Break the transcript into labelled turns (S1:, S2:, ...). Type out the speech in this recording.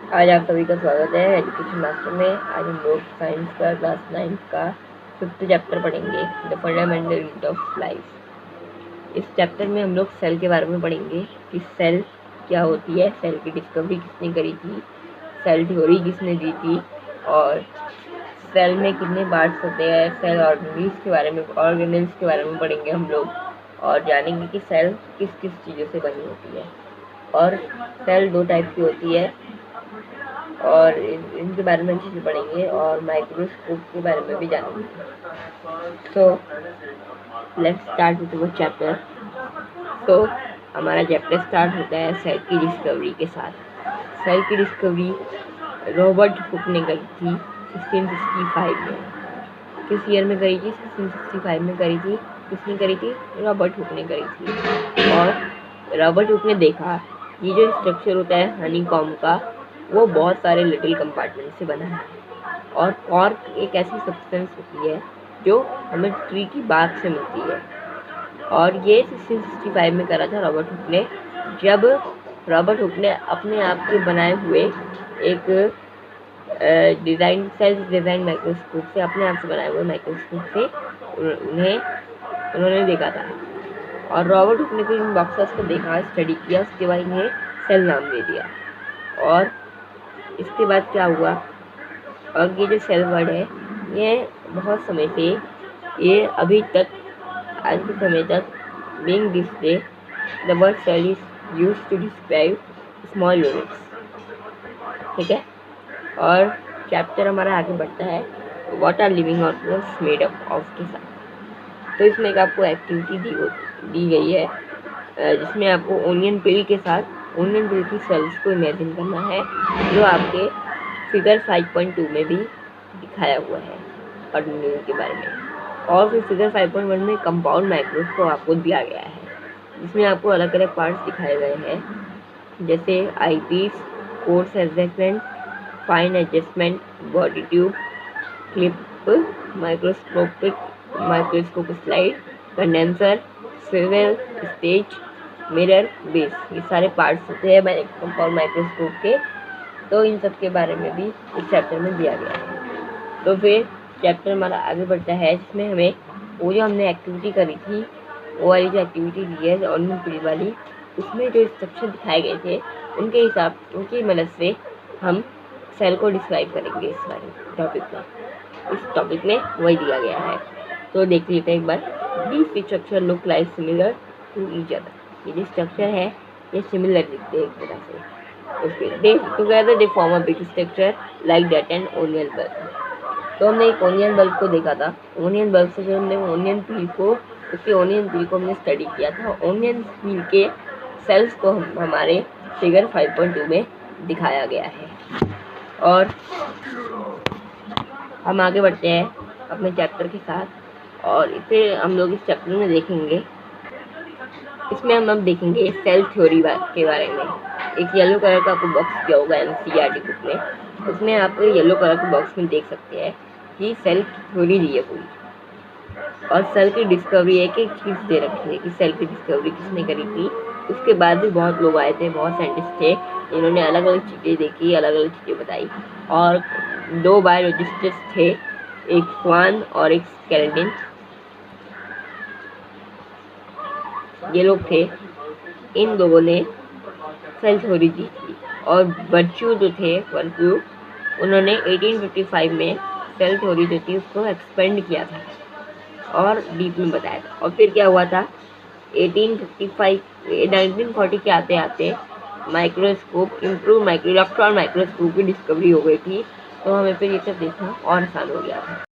S1: आज आप सभी का स्वागत है एजुकेशन मास्टर में। आज हम लोग साइंस का क्लास 9 का 5th चैप्टर पढ़ेंगे, the fundamental unit of life. इस चैप्टर में हम लोग सेल के बारे में पढ़ेंगे कि सेल क्या होती है, सेल की डिस्कवरी किसने करी थी, सेल थ्योरी किसने दी थी, और सेल में कितने पार्ट्स होते हैं, सेल ऑर्गेनिल्स के बारे में पढ़ेंगे हम लोग, और जानेंगे कि सेल किस किस चीज़ों से बनी होती है। और सेल 2 टाइप की होती है और इनके बारे में अच्छे से पढ़ेंगे और माइक्रोस्कोप के बारे में भी जानेंगे। So let's start with our chapter. तो हमारा चैप्टर स्टार्ट होता है सेल की डिस्कवरी के साथ। सेल की डिस्कवरी रॉबर्ट हुक ने करी थी 1665 में। किस ईयर में करी थी? 1665 में करी थी। किसने करी थी? रॉबर्ट हुक ने करी थी। और रॉबर्ट हुक ने देखा ये जो स्ट्रक्चर होता है हनीकॉम्ब का, वो बहुत सारे लिटिल कंपार्टमेंट से बना है। और कॉर्क एक ऐसी सब्सटेंस होती है जो हमें ट्री की बात से मिलती है। और ये 1665 में करा था रॉबर्ट हुक ने, जब रॉबर्ट हुक ने अपने आप के बनाए हुए एक डिज़ाइन माइक्रोस्कोप से, अपने आप से बनाए हुए माइक्रोस्कोप से उन्होंने देखा था। और रॉबर्ट हुक ने फिर इन बॉक्सेस को देखा, स्टडी किया, उसके बाद इन्हें सेल नाम दे दिया। और इसके बाद क्या हुआ, और ये जो सेल वर्ड है ये बहुत समय से, ये अभी तक आज के समय तक being display, the word cell is used to describe small units. ठीक है। और चैप्टर हमारा आगे बढ़ता है what are living organisms made up of के साथ। तो इसमें एक आपको एक्टिविटी दी गई है जिसमें आपको ओनियन पिल के साथ ओनियन पिल की सेल्स को इमेजिन करना है, जो आपके फिगर 5.2 में भी दिखाया हुआ है ऑर्गेनिज्म के बारे में। और फिर फिगर 5.1 में कंपाउंड माइक्रोस्कोप आपको दिया गया है, जिसमें आपको अलग अलग पार्ट्स दिखाए गए हैं, जैसे eyepiece, course adjustment, fine adjustment, body tube, clip, microscope slide, condenser, swivel, stage, mirror, base. ये सारे पार्ट्स होते हैं कंपाउंड माइक्रोस्कोप के। तो इन सब के बारे में भी इस चैप्टर में दिया गया है। तो फिर चैप्टर हमारा आगे बढ़ता है, जिसमें हमें वो जो हमने एक्टिविटी करी थी, वो वाली जो एक्टिविटी दी है ऑर्गेनिज्म पिल वाली, उसमें जो स्ट्रक्चर दिखाए गए थे उनकी मदद से हम सेल को डिस्क्राइब करेंगे इस बारे टॉपिक में। इस टॉपिक में वही दिया गया है। तो देख लेते हैं एक बार। These structure look like similar to each other. ये जो स्ट्रक्चर है ये सिमिलर दिखते हैं एक तरह से। Together they form a big structure like that an onion bulb. तो हमने एक ओनियन बल्ब को देखा था। ओनियन बल्ब से जो हमने ओनियन पील को हमने स्टडी किया था। ओनियन पील के सेल्स को हमारे फिगर 5.2 में दिखाया गया है। और हम आगे बढ़ते हैं अपने चैप्टर के साथ, और इसे हम लोग इस चैप्टर में देखेंगे। इसमें हम अब देखेंगे सेल थ्योरी के बारे में। एक येलो कलर का आपको बॉक्स दिया होगा एनसीईआरटी बुक में, उसमें आप येलो कलर के बॉक्स में देख सकते हैं कि सेल थ्योरी दी है पूरी, और सेल की डिस्कवरी एक एक चीज़ दे रखी है कि सेल की डिस्कवरी किसने करी थी। उसके बाद भी बहुत लोग आए थे, बहुत साइंटिस्ट थे, इन्होंने अलग अलग चीज़ें देखी, अलग अलग चीज़ें बताई। और 2 बायोलॉजिस्ट थे, एक स्वान और एक स्केलेटन। ये लोग थे, इन लोगों ने सेल थ्योरी दी थी। और वर्च्यू उन्होंने 1855 में सेल थ्योरी जो थी उसको एक्सपेंड किया था और डीप में बताया था। और फिर क्या हुआ था, 1940 के आते आते इलेक्ट्रॉन माइक्रोस्कोप की डिस्कवरी हो गई थी। तो हमें फिर ये सब देखना और आसान हो गया था।